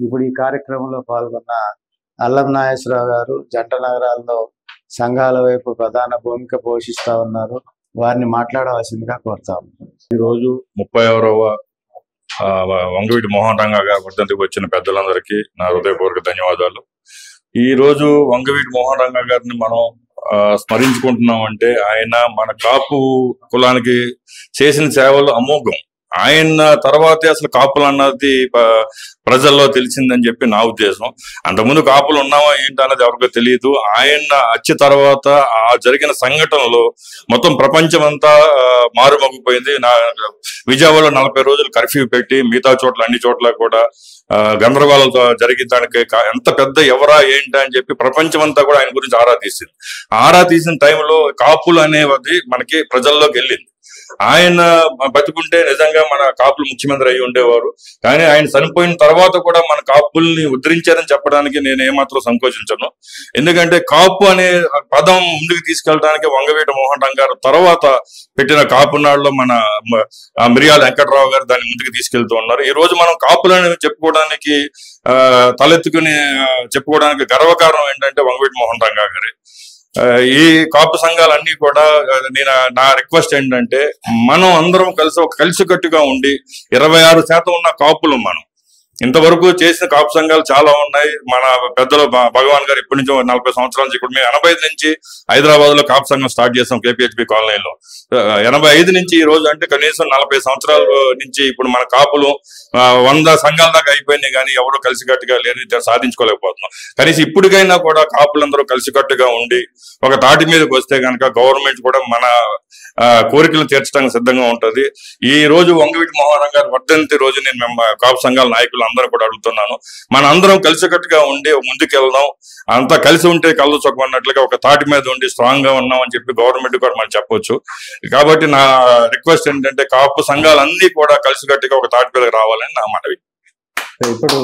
ఇప్పుడు ఈ కార్యక్రమంలో పాల్గొన్న అల్లం నాగేశ్వరరావు గారు జంట నగరాల్లో సంఘాల వైపు ప్రధాన భూమిక పోషిస్తా ఉన్నారు. వారిని మాట్లాడవలసిందిగా కోరుతాము. ఈరోజు 31వ వంగవీటి మోహన్ రంగా గారి వర్ధంతికి వచ్చిన పెద్దలందరికీ నా హృదయపూర్వక ధన్యవాదాలు. ఈ రోజు వంగవీటి మోహన్ రంగా గారిని మనం స్మరించుకుంటున్నాం అంటే ఆయన మన కాపు కులానికి చేసిన సేవలు అమోఘం. ఆయన తర్వాతే అసలు కాపులు అన్నది ప్రజల్లో తెలిసిందని చెప్పి నా ఉద్దేశం. అంతకుముందు కాపులు ఉన్నామా ఏంటన్నది ఎవరికో తెలియదు. ఆయన వచ్చి తర్వాత ఆ జరిగిన సంఘటనలో మొత్తం ప్రపంచం అంతా మారుమోగిపోయింది. విజయవాడలో 40 రోజులు కర్ఫ్యూ పెట్టి మిగతా చోట్ల అన్ని చోట్ల కూడా గందరగోళంతో జరిగిందానికి ఎంత పెద్ద ఎవరా ఏంటి అని చెప్పి ప్రపంచం అంతా కూడా ఆయన గురించి ఆరా తీసింది. ఆరా తీసిన టైంలో కాపులు అనేవి మనకి ప్రజల్లోకి వెళ్ళింది. ఆయన బతుకుంటే నిజంగా మన కాపులు ముఖ్యమంత్రి అయి ఉండేవారు. కానీ ఆయన చనిపోయిన తర్వాత కూడా మన కాపుల్ని ఉద్ధరించారని చెప్పడానికి నేను ఏమాత్రం సంకోచించను. ఎందుకంటే కాపు అనే పదం ముందుకు తీసుకెళ్ళడానికి వంగవీటి మోహన్ రంగా గారు తర్వాత పెట్టిన కాపునాడులో మన మిరియాల వెంకట్రావు గారు దాన్ని ముందుకు తీసుకెళ్తూ ఉన్నారు. ఈ రోజు మనం కాపులని చెప్పుకోవడానికి తలెత్తుకుని చెప్పుకోవడానికి గర్వకారణం ఏంటంటే వంగవీటి మోహన్ రంగా గారి. ఈ కాపు సంఘాలన్నీ కూడా నా రిక్వెస్ట్ ఏంటంటే మనం అందరం కలిసికట్టుగా ఉండి 26% ఉన్న కాపులు మనం ఇంతవరకు చేసిన కాపు సంఘాలు చాలా ఉన్నాయి. మన పెద్దలు భగవాన్ గారు ఇప్పటి నుంచి 40 సంవత్సరాల నుంచి ఇప్పుడు మేము 85 నుంచి హైదరాబాద్ లో కాపు సంఘం స్టార్ట్ చేసాం KPHP కాలనీలో. 85 నుంచి ఈ రోజు అంటే కనీసం 40 సంవత్సరాల నుంచి ఇప్పుడు మన కాపులు 100 సంఘాల దాకా అయిపోయినాయి. కానీ ఎవరు కలిసికట్టుగా లేని సాధించుకోలేకపోతున్నాం. కనీసం ఇప్పటికైనా కూడా కాపులందరూ కలిసికట్టుగా ఉండి ఒక తాటి మీదకి వస్తే కనుక గవర్నమెంట్ కూడా మన కోరికలు తీర్చడానికి సిద్ధంగా ఉంటది. ఈ రోజు వంగవీటి మోహన్ రంగా గారి వర్ధంతి రోజు నేను కాపు సంఘాల నాయకులు అందరూ కూడా అడుగుతున్నాను, మన అందరం కలిసికట్టుగా ఉండి ముందుకు వెళ్దాం. అంతా కలిసి ఉంటే కళ్ళు చొక్కన్నట్లుగా ఒక తాటి మీద ఉండి స్ట్రాంగ్ గా ఉన్నాం అని చెప్పి గవర్నమెంట్ కూడా మనం చెప్పొచ్చు. కాబట్టి నా రిక్వెస్ట్ ఏంటంటే కాపు సంఘాలన్నీ కూడా కలిసికట్టుగా ఒక తాటి మీదకి రావాలని నా మనవి. ఇప్పుడు